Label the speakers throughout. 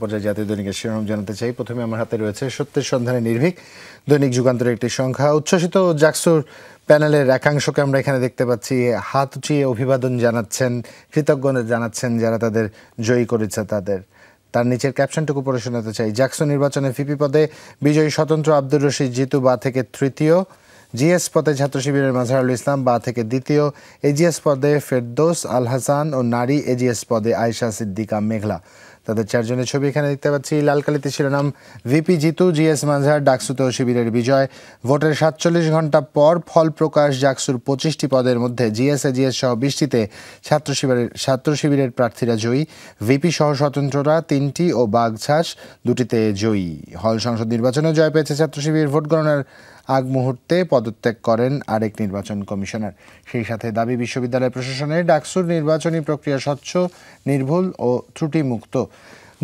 Speaker 1: পর্যায়ে জাতীয় দৈনিকের শিরোনাম জানাতে চাই। প্রথমে আমার হাতে রয়েছে সত্যের সন্ধানে নির্ভীক, দৈনিক যুগান্তরের একটি সংখ্যা। উচ্ছ্বসিত জাকসুর প্যানেলের একাংশকে আমরা এখানে দেখতে পাচ্ছি হাত উঁচিয়ে অভিবাদন জানাচ্ছেন, কৃতজ্ঞতা জানাচ্ছেন যারা তাদের জয়ী করেছে তাদের। তার নিচের ক্যাপশনটুকু পড়ে শোনাতে চাই। জাকসু নির্বাচনে ভিপি পদে বিজয়ী স্বতন্ত্র আব্দুর রশিদ জিতু বা থেকে তৃতীয়, জিএস পদে ছাত্র শিবিরের মাজহারুল ইসলাম বা থেকে দ্বিতীয়, এজিএস পদে ফেরদৌস আল হাসান ও নারী এজিএস পদে আয়েশা সিদ্দিকা মেঘলা। তাদের চারজনের ছবি এখানে দেখতে পাচ্ছি। লালকালিতে শিরোনাম ভিপি জিতু, জিএস মাজহার, ডাকসুতেও শিবিরের বিজয়। ভোটের ৪৭ ঘন্টা পর ফল প্রকাশ। জাকসুর ২৫টি পদের মধ্যে জিএস এজিএস সহ ২০টিতে ছাত্র শিবিরের প্রার্থীরা জয়ী। ভিপি সহ স্বতন্ত্ররা ৩টি ও বাগছাস ২টিতে জয়ী। হল সংসদ নির্বাচনে জয় পেয়েছে ছাত্র শিবির। ভোট গণনার আগ মুহূর্তে পদত্যাগ করেন আরেক নির্বাচন কমিশনার। সেই সাথে দাবি বিশ্ববিদ্যালয় প্রশাসনের ডাকসুর নির্বাচনী প্রক্রিয়া স্বচ্ছ, নির্ভুল ও ত্রুটিমুক্ত।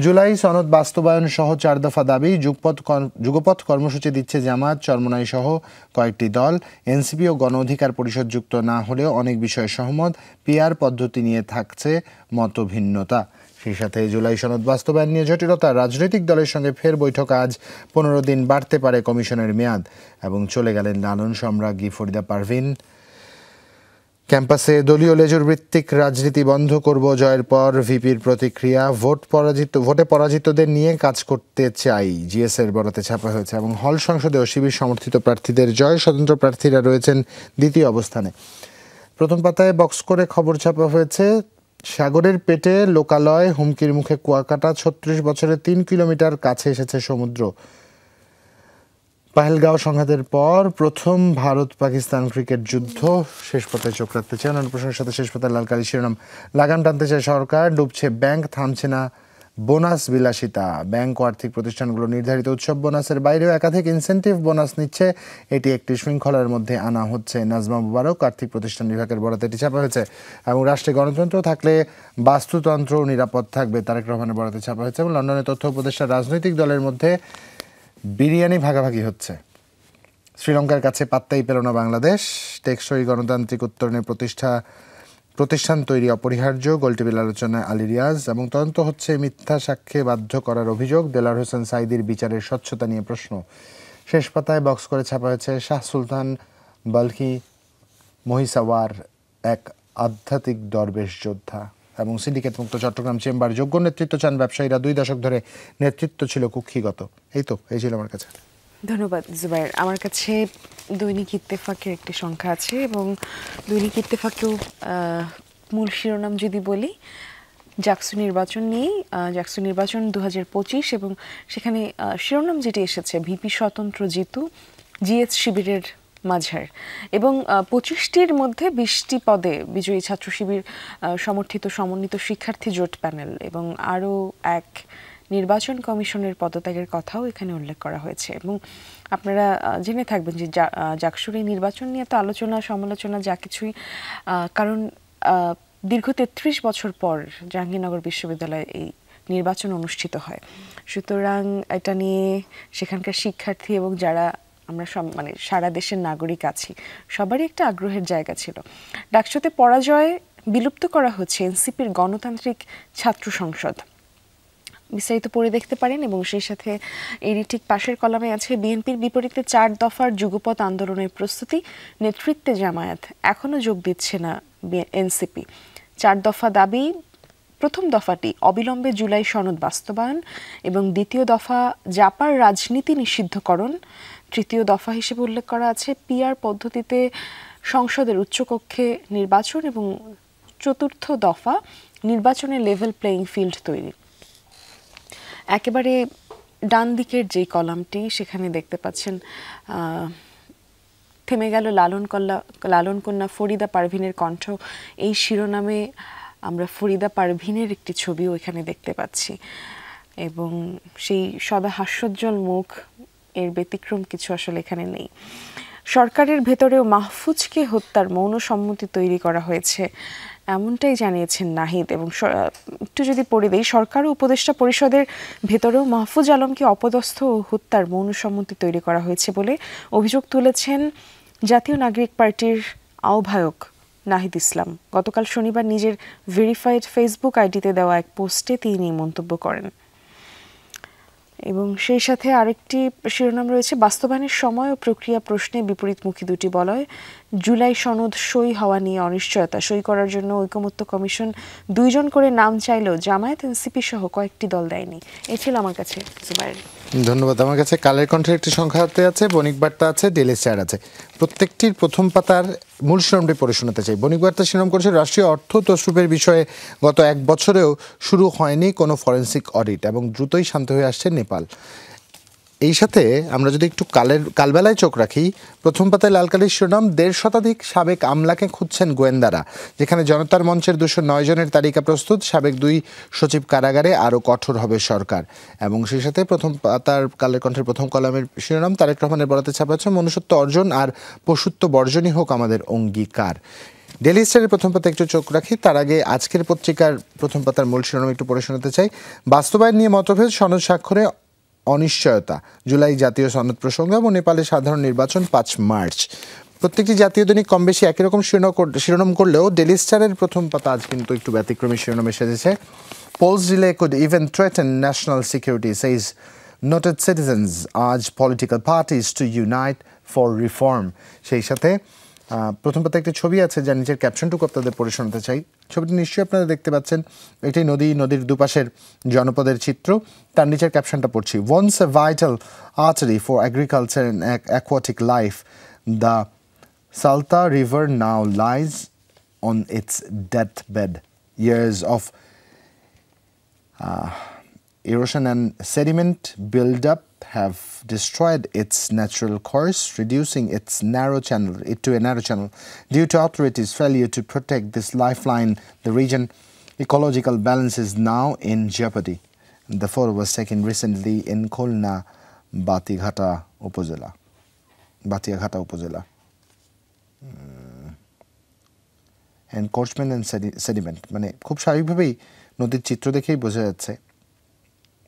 Speaker 1: জুলাই সনদ বাস্তবায়ন সহ ৪ দফা দাবি। যুগপথ কর্মসূচি দিচ্ছে জামাত, চরমোনাই সহ কয়েকটি দল। এনসিপি ও গণ অধিকার পরিষদ যুক্ত না হলেও অনেক বিষয়ে সহমত। পিআর পদ্ধতি নিয়ে থাকছে মতভিন্নতা। সেই সাথে জুলাই সনদ বাস্তবায়ন নিয়ে জটিলতা। রাজনৈতিক দলের সঙ্গে ফের বৈঠক আজ। ১৫ দিন বাড়তে পারে কমিশনের মেয়াদ। এবং চলে গেলেন লালন সম্রাজ্ঞী ফরিদা পারভিন। ক্যাম্পাসে দলীয় লেজুর ভিত্তিক রাজনীতি বন্ধ করব জয়ের পর ভিপির প্রতিক্রিয়া। ভোটে পরাজিতদের নিয়ে কাজ করতে চাই, জিএসের বরাতে ছাপা হয়েছে। এবং হল সংসদেও শিবির সমর্থিত প্রার্থীদের জয়। স্বতন্ত্র প্রার্থীরা রয়েছেন দ্বিতীয় অবস্থানে। প্রথম পাতায় বক্স করে খবর ছাপা হয়েছে। সাগরের পেটে লোকালয়, হুমকির মুখে কুয়াকাটা। ৩৬ বছরে ৩ কিলোমিটার কাছে এসেছে সমুদ্র। পাহেলগাঁও সংঘাতের পর প্রথম ভারত পাকিস্তান ক্রিকেট যুদ্ধ। শেষ পাতায় চোখ রাখতে চাই অন্যান্য প্রসঙ্গের সাথে। শেষ পাতায় লালকালি শিরোনাম লাগাম টানতে চায় সরকার, ডুবছে ব্যাংক, থামছে না বোনাস বিলাসিতা। ব্যাংক ও আর্থিক প্রতিষ্ঠানগুলো নির্ধারিত উৎসব বোনাসের বাইরেও একাধিক ইনসেন্টিভ বোনাস নিচ্ছে। এটি একটি শৃঙ্খলার মধ্যে আনা হচ্ছে। নাজমা মুবারক আর্থিক প্রতিষ্ঠান বিভাগের বরাতে এটি ছাপা হয়েছে। এবং রাষ্ট্রে গণতন্ত্র থাকলে বাস্তুতন্ত্র নিরাপদ থাকবে, তারেক রহমানের বরাতে ছাপা হয়েছে। এবং লন্ডনে তথ্য উপদেষ্টা রাজনৈতিক দলের মধ্যে বিরিয়ানি ভাগাভাগি হচ্ছে। শ্রীলঙ্কার কাছে পাত্তাই পেল না বাংলাদেশ। টেকসই গণতান্ত্রিক উত্তরণের প্রতিষ্ঠান তৈরি অপরিহার্য। গোলটেবিল আলোচনায় আলী রিয়াজ। এবং তদন্ত হচ্ছে মিথ্যা সাক্ষ্যে বাধ্য করার অভিযোগ। দেলার হোসেন সাইদির বিচারের স্বচ্ছতা নিয়ে প্রশ্ন। শেষ পাতায় বক্স করে ছাপা হয়েছে শাহ সুলতান বাল্কি মহিসাওয়ার এক আধ্যাত্মিক দরবেশ যোদ্ধা। এবং সিন্ডিকেট মুক্ত চট্টগ্রাম চেম্বার যোগ্য নেতৃত্ব চান ব্যবসায়ীরা। 2 দশক ধরে নেতৃত্ব ছিল কুক্ষিগত। এই ছিল আমার কাছে।
Speaker 2: ধন্যবাদ জুবাইর। আমার কাছে দৈনিক ইত্তেফাকের একটি সংখ্যা আছে এবং দৈনিক ইত্তেফাকেও মূল শিরোনাম যদি বলি জাকসু নির্বাচন নিয়েই। জাকসু নির্বাচন 2025 এবং সেখানে শিরোনাম যেটি এসেছে ভিপি স্বতন্ত্র জিতু, জিএস শিবিরের মাঝার। এবং 25টির মধ্যে 20টি পদে বিজয়ী ছাত্র শিবির সমর্থিত সমন্বিত শিক্ষার্থী জোট প্যানেল এবং আরও এক নির্বাচন কমিশনের পদত্যাগের কথাও এখানে উল্লেখ করা হয়েছে। এবং আপনারা জেনে থাকবেন যে জাকসুর এই নির্বাচন নিয়ে তো আলোচনা সমালোচনা যা কিছুই, কারণ দীর্ঘ 33 বছর পর জাহাঙ্গীরনগর বিশ্ববিদ্যালয়ে এই নির্বাচন অনুষ্ঠিত হয়। সুতরাং এটা নিয়ে সেখানকার শিক্ষার্থী এবং যারা আমরা মানে সারা দেশের নাগরিক আছি সবারই একটা আগ্রহের জায়গা ছিল। ডাকসুতে পরাজয় বিলুপ্ত করা হচ্ছে এনসিপির গণতান্ত্রিক ছাত্র সংসদ। বিস্তারিত পড়ে দেখতে পারেন। এবং সেই সাথে এরই ঠিক পাশের কলামে আছে বিএনপির বিপরীতে 4 দফার যুগপথ আন্দোলনের প্রস্তুতি, নেতৃত্বে জামায়াত, এখনও যোগ দিচ্ছে না এনসিপি। 4 দফা দাবি। প্রথম দফাটি অবিলম্বে জুলাই সনদ বাস্তবায়ন এবং দ্বিতীয় দফা জাপার রাজনীতি নিষিদ্ধকরণ। তৃতীয় দফা হিসেবে উল্লেখ করা আছে পিআর পদ্ধতিতে সংসদের উচ্চকক্ষে নির্বাচন এবং চতুর্থ দফা নির্বাচনে লেভেল প্লেয়িং ফিল্ড তৈরি। একেবারে ডান দিকের যে কলামটি সেখানে দেখতে পাচ্ছেন থেমে গেল লালন কন্যা ফরিদা পারভিনের কণ্ঠ। এই শিরোনামে আমরা ফরিদা পারভিনের একটি ছবিও এখানে দেখতে পাচ্ছি এবং সেই সদা হাস্যোজ্জ্বল মুখ, এর ব্যতিক্রম কিছু আসলে এখানে নেই। সরকারের ভেতরেও মাহফুজকে হত্যার মৌন সম্মতি তৈরি করা হয়েছে, এমনটাই জানিয়েছেন নাহিদ। এবং একটু যদি পড়ে দেই, সরকার ও উপদেষ্টা পরিষদের ভেতরেও মাহফুজ আলমকে অপদস্থ ও হত্যার মৌন সম্মতি তৈরি করা হয়েছে বলে অভিযোগ তুলেছেন জাতীয় নাগরিক পার্টির আহ্বায়ক নাহিদ ইসলাম। গতকাল শনিবার নিজের ভেরিফাইড ফেসবুক আইডিতে দেওয়া এক পোস্টে তিনি মন্তব্য করেন। এবং সেই সাথে আরেকটি শিরোনাম রয়েছে বাস্তবায়নের সময় ও প্রক্রিয়া প্রশ্নে বিপরীতমুখী দুটি বলয়, জুলাই সনদ সই হওয়া নিয়ে অনিশ্চয়তা, সই করার জন্য ঐকমত্য কমিশন 2 জন করে নাম চাইলেও জামায়াত এনসিপি সহ কয়েকটি দল দেয়নি। এই ছিল আমার কাছে জুবাইর।
Speaker 1: ধন্যবাদ। আমার কাছে কালের কণ্ঠের একটি সংখ্যা হাতে আছে, বণিক বার্তা আছে, ডেইলি স্টার আছে। প্রত্যেকটির প্রথম পাতার মূল শিরোনামটি পড়ে শোনাতে চাই। বণিক বার্তা শিরোনাম করেছে রাষ্ট্রীয় অর্থ তছরুপের বিষয়ে গত 1 বছরেও শুরু হয়নি কোনো ফরেন্সিক অডিট এবং দ্রুতই শান্ত হয়ে আসছে নেপাল। এই সাথে আমরা যদি একটু কালবেলায় চোখ রাখি, প্রথম পাতায় লালকালির শিরোনাম 1.5 শতাধিক সাবেক আমলাকে খুঁজছেন গোয়েন্দারা, যেখানে জনতার মঞ্চের 209 জনের তালিকা প্রস্তুত, সাবেক 2 সচিব কারাগারে, আরও কঠোর হবে সরকার। এবং সেই সাথে প্রথম পাতার কালের কণ্ঠের প্রথম কলামের শিরোনাম তারেক রহমানের বরাতে ছাপা হচ্ছে মনুষ্যত্ব অর্জন আর পশুত্ব বর্জনই হোক আমাদের অঙ্গীকার। ডেইলি স্টারের প্রথম পাতা একটু চোখ রাখি, তার আগে আজকের পত্রিকার প্রথম পাতার মূল শিরোনাম একটু পড়ে শোনাতে চাই। বাস্তবায়ন নিয়ে মতভেদ, সনদ স্বাক্ষরে অনিশ্চয়তা, জুলাই জাতীয় সনদ প্রসঙ্গ এবং নেপালের সাধারণ নির্বাচন 5 মার্চ। প্রত্যেকটি জাতীয় দৈনিক কম বেশি একই রকম শিরোনাম করলেও ডেইলি স্টারের প্রথম পাতা আজ কিন্তু একটু ব্যতিক্রমী শিরোনামে সেজেছে। Polls delay could even threaten national security, says noted citizens urge political parties to unite for reform. সেই সাথে প্রথম পাতায় একটি ছবি আছে যার নিচের ক্যাপশনটুকু আপনাদের পড়ে শোনাতে চাই। ছবিটি নিশ্চয়ই আপনারা দেখতে পাচ্ছেন, এটি নদীর দুপাশের জনপদের চিত্র। তার নিচের ক্যাপশনটা পড়ছি, once a vital artery for agriculture and aquatic life, the Salta River now lies on its deathbed. Years of erosion and sediment buildup have destroyed its natural course, reducing it to a narrow channel. Due to authorities' failure to protect this lifeline, the region ecological balance is now in jeopardy. The photo was taken recently in Khulna, Batiaghata Upazila. Encroachment and sediment, মানে খুব স্বাভাবিকভাবেই নদীর চিত্র দেখেই বোঝা যাচ্ছে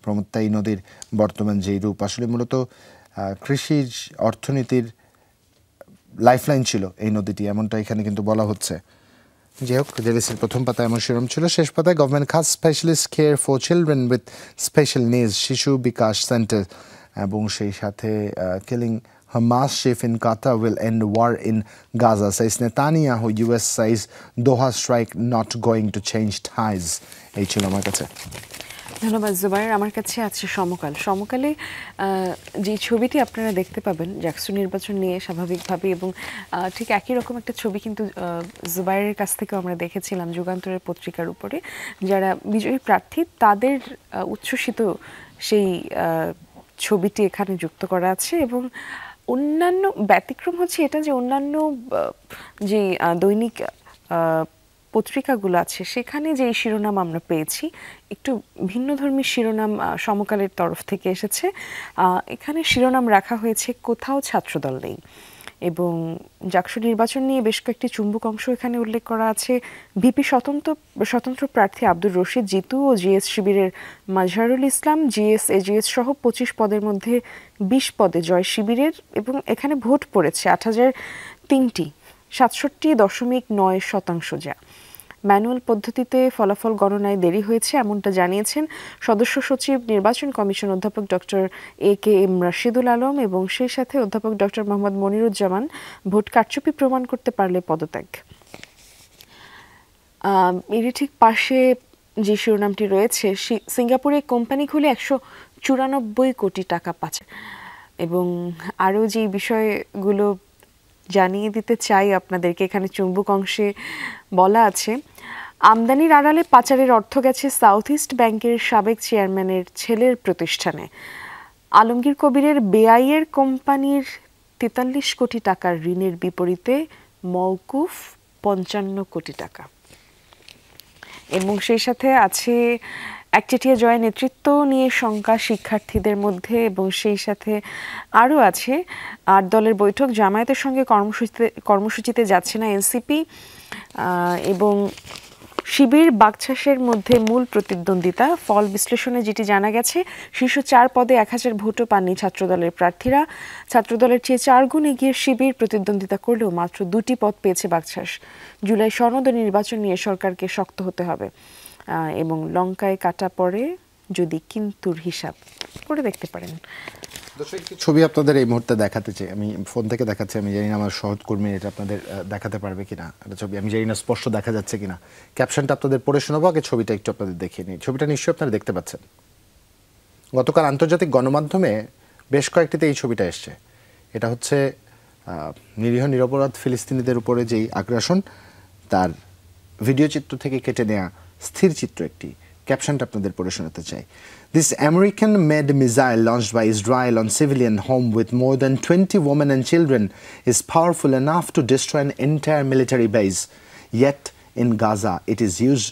Speaker 1: প্রমত্তাই নদীর বর্তমান যেই রূপ, আসলে মূলত কৃষির অর্থনীতির লাইফলাইন ছিল এই নদীটি, এমনটা এখানে কিন্তু বলা হচ্ছে। যাই হোক, ডেলিসের প্রথম পাতায় এমন শিরোনাম ছিল। শেষ পাতায় গভর্নমেন্ট খাস specialist care for children with special needs, শিশু বিকাশ সেন্টার, এবং সেই সাথে killing Hamas chief in Qatar will end war in Gaza, says Netanyahu. US says Doha strike not going to change ties. এই ছিল আমার কাছে।
Speaker 2: ধন্যবাদ জুবাইর। আমার কাছে আছে সমকালে যে ছবিটি আপনারা দেখতে পাবেন জাকসু নির্বাচন নিয়ে স্বাভাবিকভাবে, এবং ঠিক একই রকম একটা ছবি কিন্তু জুবাইরের কাছ থেকেও আমরা দেখেছিলাম যুগান্তরের পত্রিকার উপরে, যারা বিজয়ী প্রার্থী তাদের উচ্ছ্বসিত সেই ছবিটি এখানে যুক্ত করা আছে। এবং অন্যান্য ব্যতিক্রম হচ্ছে এটা যে অন্যান্য যে দৈনিক পত্রিকাগুলো আছে সেখানে যে শিরোনাম আমরা পেয়েছি একটু ভিন্নধর্মী শিরোনাম সমকালের তরফ থেকে এসেছে। এখানে শিরোনাম রাখা হয়েছে কোথাও ছাত্রদল নেই, এবং জাকসু নির্বাচন নিয়ে বেশ কয়েকটি চুম্বক অংশ এখানে উল্লেখ করা আছে। ভিপি স্বতন্ত্র প্রার্থী আব্দুর রশিদ জিতু ও জিএস শিবিরের মাজহারুল ইসলাম, জিএস এজিএস সহ 25 পদের মধ্যে 20 পদে জয় শিবিরের, এবং এখানে ভোট পড়েছে 8,003টি, 67.9%। যা ম্যানুয়াল পদ্ধতিতে ফলাফল গণনায় দেরি হয়েছে এমনটা জানিয়েছেন সদস্য সচিব নির্বাচন কমিশন অধ্যাপক ডক্টর AKM রাশিদুল আলম, এবং সেই সাথে অধ্যাপক ডক্টর মোহাম্মদ মনিরুজ্জামান ভোট কারচুপি প্রমাণ করতে পারলে পদত্যাগ। এর ঠিক পাশে যে শিরোনামটি রয়েছে, সিঙ্গাপুরে কোম্পানি খুলে 194 কোটি টাকা পাচার, এবং আরও যে বিষয়গুলো জানিয়ে দিতে চাই আপনাদেরকে, এখানে চুম্বক অংশে বলা আছে আমদানির আড়ালে পাচারের অর্থ গেছে সাউথ ইস্ট ব্যাংকের সাবেক চেয়ারম্যানের ছেলের প্রতিষ্ঠানে। আলমগীর কবিরের বেআইয়ের কোম্পানির 43 কোটি টাকার ঋণের বিপরীতে মওকুফ 55 কোটি টাকা। এবং সেই সাথে আছে একচেটিয়া জয় নেতৃত্ব নিয়ে শঙ্কা শিক্ষার্থীদের মধ্যে, এবং সেই সাথে আরও আছে 8 দলের বৈঠক, জামায়াতের সঙ্গে কর্মসূচিতে যাচ্ছে না এনসিপি, এবং শিবির বাকছাসের মধ্যে মূল প্রতিদ্বন্দ্বিতা। ফল বিশ্লেষণে যেটি জানা গেছে, শীর্ষ 4 পদে 1000 ভোটও পাননি ছাত্রদলের প্রার্থীরা। ছাত্রদলের চেয়ে 4 গুণ এগিয়ে শিবির প্রতিদ্বন্দ্বিতা করলেও মাত্র 2টি পদ পেয়েছে বাকছাস। জুলাই সনদ ও নির্বাচন নিয়ে সরকারকে শক্ত হতে হবে, এবং লঙ্কায় কাটা পড়ে যদি কিন্তুর হিসাব। করে দেখতে পারেন।
Speaker 1: দর্শক, একটি ছবি আপনাদের এই মুহূর্তে দেখাতে চাই, আমি ফোন থেকে দেখাচ্ছি, আমি জানি না আমার সহকর্মী এটা আপনাদের দেখাতে পারবে কিনা। এটা ছবি আমি জানি না স্পষ্ট দেখা যাচ্ছে কিনা, ক্যাপশনটা আপনাদের পড়ে শোনাবো, আগে ছবিটা একটু আপনাদের দেখিয়ে নিই। ছবিটা নিশ্চয়ই আপনারা দেখতে পাচ্ছেন। গতকাল আন্তর্জাতিক গণমাধ্যমে বেশ কয়েকটিতে এই ছবিটা এসছে। এটা হচ্ছে নিরীহ নিরপরাধ ফিলিস্তিনিদের উপরে যেই আগ্রাসন, তার ভিডিও চিত্র থেকে কেটে নেওয়া স্থির চিত্র একটি। ক্যাপশনটা আপনাদের পড়ে শোনাতে চাই। This American-made missile launched by Israel on civilian home with more than 20 women and children is powerful enough to destroy an entire military base. Yet in Gaza, it is used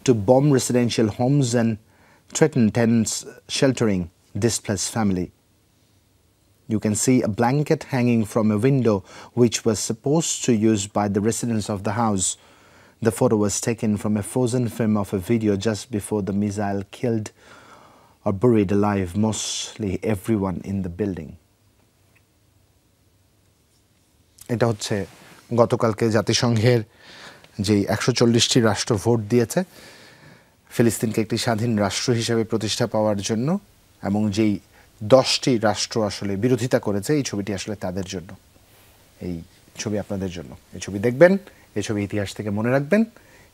Speaker 1: to bomb residential homes and threaten tenants sheltering displaced family. You can see a blanket hanging from a window which was supposed to use by the residents of the house. The photo was taken from a frozen film of a video just before the missile killed or buried alive mostly everyone in the building. এটা হচ্ছে গতকালকে জাতিসংঘের যেই 140টি রাষ্ট্র vote দিয়েছে ফিলিস্তিনকে একটি স্বাধীন রাষ্ট্র হিসেবে প্রতিষ্ঠা পাওয়ার জন্য, এবং যেই 10টি রাষ্ট্র আসলে বিরোধিতা করেছে, এই ছবিটি আসলে তাদের জন্য। এই ছবি আপনাদের জন্য। এই ছবি দেখবেন, এই ছবি ইতিহাস থেকে মনে রাখবেন।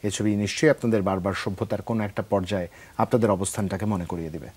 Speaker 1: এই ছবি নিশ্চয়ই আপনাদের বারবার সভ্যতার কোনো একটা পর্যায়ে আপনাদের অবস্থানটাকে মনে করিয়ে দিবে।